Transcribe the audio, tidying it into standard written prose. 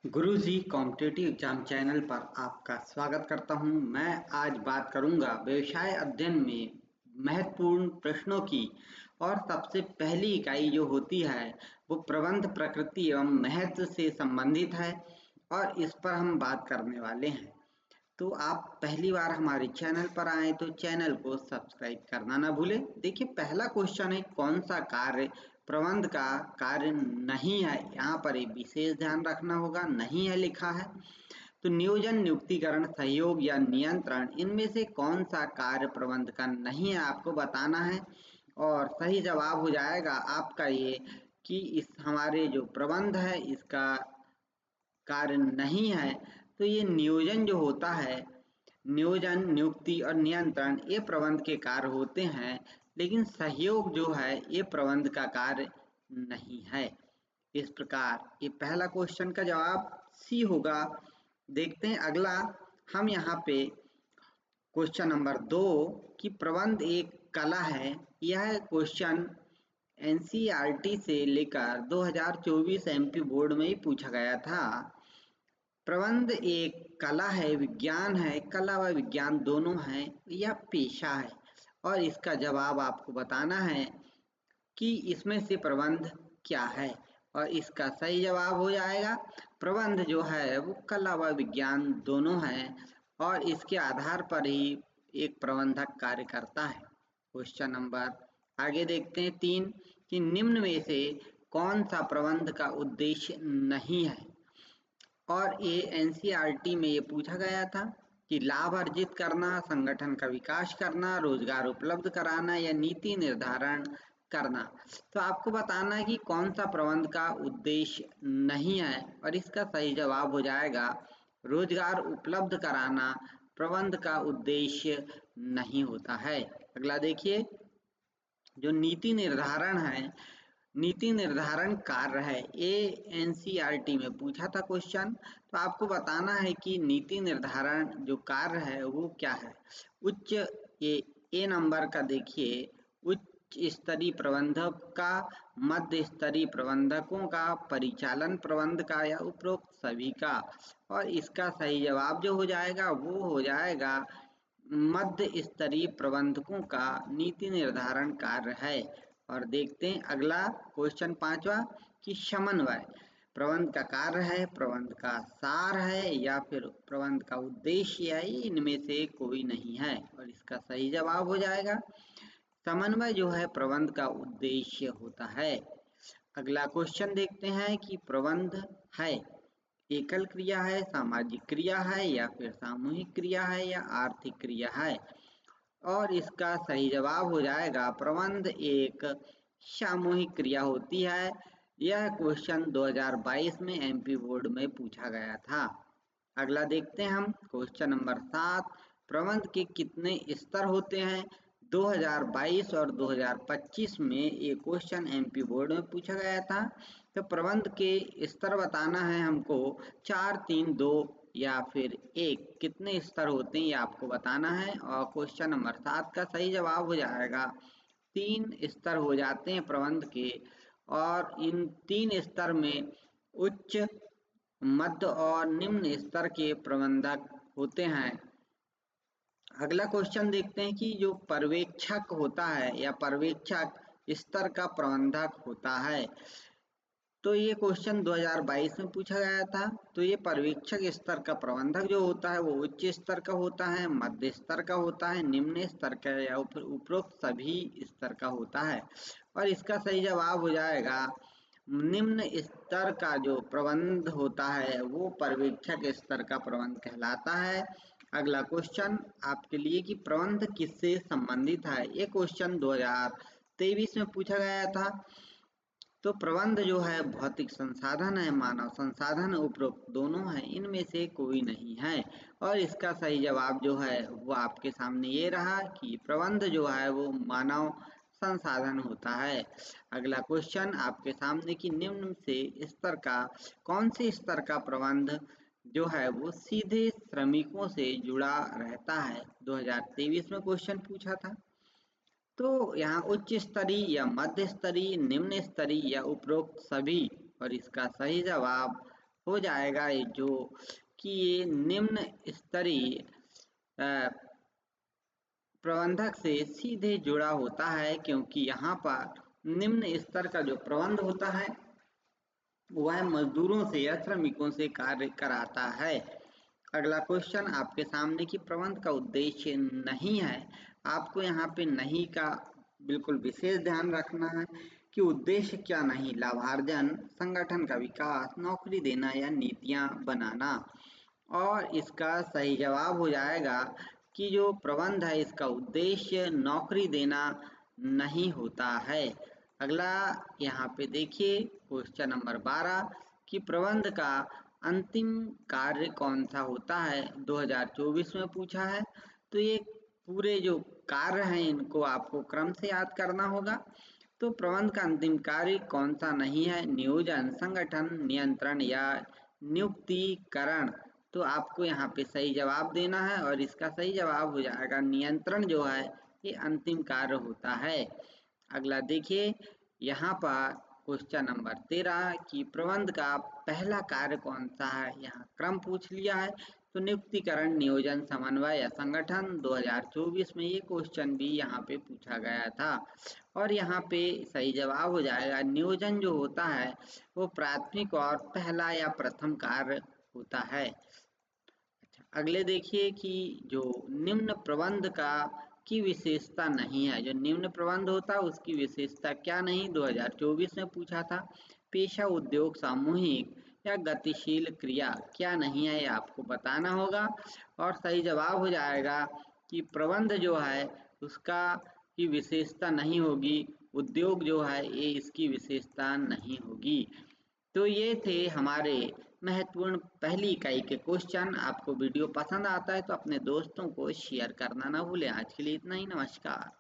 गुरुजी competitive exam channel पर आपका स्वागत करता हूं। मैं आज बात करूंगा व्यवसाय अध्ययन में महत्वपूर्ण प्रश्नों की। और सबसे पहली इकाई जो होती है वो प्रबंध प्रकृति एवं महत्व से संबंधित है और इस पर हम बात करने वाले हैं। तो आप पहली बार हमारे चैनल पर आए तो चैनल को सब्सक्राइब करना ना भूलें। देखिए, पहला क्वेश्चन है, कौन सा कार्य प्रबंध का कार्य नहीं है। यहाँ पर एक विशेष ध्यान रखना होगा, नहीं है लिखा है। तो नियोजन, नियुक्तिकरण, सहयोग या नियंत्रण, इनमें से कौन सा कार्य प्रबंध का नहीं है आपको बताना है। और सही जवाब हो जाएगा आपका ये कि इस हमारे जो प्रबंध है इसका कार्य नहीं है। तो ये नियोजन जो होता है, नियोजन, नियुक्ति और नियंत्रण, ये प्रबंध के कार्य होते हैं, लेकिन सहयोग जो है ये प्रबंध का कार्य नहीं है। इस प्रकार ये पहला क्वेश्चन का जवाब सी होगा। देखते हैं अगला। हम यहाँ पे क्वेश्चन नंबर 2 कि प्रबंध एक कला है। यह क्वेश्चन एनसीईआरटी से लेकर 2024 एमपी बोर्ड में ही पूछा गया था। प्रबंध एक कला है, विज्ञान है, कला व विज्ञान दोनों है या पेशा है। और इसका जवाब आपको बताना है कि इसमें से प्रबंध क्या है। और इसका सही जवाब हो जाएगा प्रबंध जो है वो कला व विज्ञान दोनों है और इसके आधार पर ही एक प्रबंधक कार्य करता है। क्वेश्चन नंबर आगे देखते हैं 3 कि निम्न में से कौन सा प्रबंध का उद्देश्य नहीं है। और ये एनसीईआरटी में ये पूछा गया था कि लाभ अर्जित करना, संगठन का विकास करना, रोजगार उपलब्ध कराना या नीति निर्धारण करना। तो आपको बताना है कि कौन सा प्रबंध का उद्देश्य नहीं है और इसका सही जवाब हो जाएगा रोजगार उपलब्ध कराना प्रबंध का उद्देश्य नहीं होता है। अगला देखिए, जो नीति निर्धारण है, नीति निर्धारण कार्य है, ये एनसीईआरटी में पूछा था क्वेश्चन। तो आपको बताना है कि नीति निर्धारण जो कार्य है वो क्या है। उच्च ए नंबर का देखिए, उच्च स्तरीय प्रबंधक का, मध्य स्तरीय प्रबंधकों का, परिचालन प्रबंध का या उपरोक्त सभी का। और इसका सही जवाब जो हो जाएगा वो हो जाएगा मध्य स्तरीय प्रबंधकों का नीति निर्धारण कार्य है। और देखते हैं अगला क्वेश्चन 5वां कि समन्वय प्रबंध का कार्य है, प्रबंध का सार है या फिर प्रबंध का उद्देश्य है। इनमें से कोई नहीं है और इसका सही जवाब हो जाएगा समन्वय जो है प्रबंध का उद्देश्य होता है। अगला क्वेश्चन देखते हैं कि प्रबंध है एकल क्रिया है, सामाजिक क्रिया है या फिर सामूहिक क्रिया है या आर्थिक क्रिया है। और इसका सही जवाब हो जाएगा प्रबंध एक सामूहिक क्रिया होती है। यह क्वेश्चन 2022 में एमपी बोर्ड में पूछा गया था। अगला देखते हैं हम क्वेश्चन नंबर 7, प्रबंध के कितने स्तर होते हैं। 2022 और 2025 में ये क्वेश्चन एमपी बोर्ड में पूछा गया था। तो प्रबंध के स्तर बताना है हमको, 4, 3, 2 या फिर 1, कितने स्तर होते हैं ये आपको बताना है। और क्वेश्चन नंबर 7 का सही जवाब हो जाएगा 3 स्तर हो जाते हैं प्रबंध के। और इन 3 स्तर में उच्च, मध्य और निम्न स्तर के प्रबंधक होते हैं। अगला क्वेश्चन देखते हैं कि जो पर्यवेक्षक होता है या पर्यवेक्षक स्तर का प्रबंधक होता है। तो ये क्वेश्चन 2022 में पूछा गया था। तो ये पर्यवेक्षक स्तर का प्रबंधक जो होता है वो उच्च स्तर का होता है, मध्य स्तर का होता है, निम्न स्तर का या उपरोक्त सभी स्तर का होता है। और इसका सही जवाब हो जाएगा निम्न स्तर का जो प्रबंध होता है वो पर्यवेक्षक स्तर का प्रबंध कहलाता है। अगला क्वेश्चन आपके लिए कि प्रबंध किससे संबंधित है। ये क्वेश्चन 2023 में पूछा गया था। तो प्रबंध जो है भौतिक संसाधन है, मानव संसाधन उपरोक्त दोनों है, इनमें से कोई नहीं है। और इसका सही जवाब जो है वो आपके सामने ये रहा कि प्रबंध जो है वो मानव संसाधन होता है। अगला क्वेश्चन आपके सामने कि निम्न से स्तर का कौन से स्तर का प्रबंध जो है वो सीधे श्रमिकों से जुड़ा रहता है। 2023 में क्वेश्चन पूछा था। तो यहाँ उच्च स्तरीय या मध्य स्तरीय, निम्न स्तरीय या उपरोक्त सभी। और इसका सही जवाब हो जाएगा ये जो कि ये निम्न स्तरीय प्रबंधक से सीधे जुड़ा होता है, क्योंकि यहाँ पर निम्न स्तर का जो प्रबंध होता है वह मजदूरों से या श्रमिकों से कार्य कराता है। अगला क्वेश्चन आपके सामने कि प्रबंध का उद्देश्य नहीं है। आपको यहाँ पे नहीं का बिल्कुल विशेष ध्यान रखना है कि उद्देश्य क्या नहीं, लाभार्जन, संगठन का विकास, नौकरी देना या नीतियाँ बनाना। और इसका सही जवाब हो जाएगा कि जो प्रबंध है इसका उद्देश्य नौकरी देना नहीं होता है। अगला यहाँ पे देखिए क्वेश्चन नंबर 12 कि प्रबंध का अंतिम कार्य कौन सा होता है, 2024 में पूछा है। तो ये पूरे जो कार्य हैं इनको आपको क्रम से याद करना होगा। तो प्रबंध का अंतिम कार्य कौन सा नहीं है, नियोजन, संगठन, नियंत्रण या नियुक्तिकरण। तो आपको यहाँ पे सही जवाब देना है और इसका सही जवाब हो जाएगा नियंत्रण जो है ये अंतिम कार्य होता है। अगला देखिए यहाँ पर क्वेश्चन नंबर 13 कि प्रबंध का पहला कार्य कौन सा है, यहाँ क्रम पूछ लिया है। तो नियुक्तिकरण, नियोजन, समन्वय या संगठन, 2024 में ये क्वेश्चन भी यहाँ पे पूछा गया था और यहाँ पे सही जवाब हो जाएगा नियोजन जो होता है वो प्राथमिक और पहला या प्रथम कार्य होता है। अच्छा, अगले देखिए कि जो निम्न प्रबंध का की विशेषता नहीं है, जो निम्न प्रबंध होता है उसकी विशेषता क्या नहीं, 2024 में पूछा था। पेशा, उद्योग, सामूहिक या गतिशील क्रिया क्या नहीं है, ये आपको बताना होगा और सही जवाब हो जाएगा कि प्रबंध जो है उसका की विशेषता नहीं होगी, उद्योग जो है ये इसकी विशेषता नहीं होगी। तो ये थे हमारे महत्वपूर्ण पहली इकाई के क्वेश्चन। आपको वीडियो पसंद आता है तो अपने दोस्तों को शेयर करना ना भूलें। आज के लिए इतना ही, नमस्कार।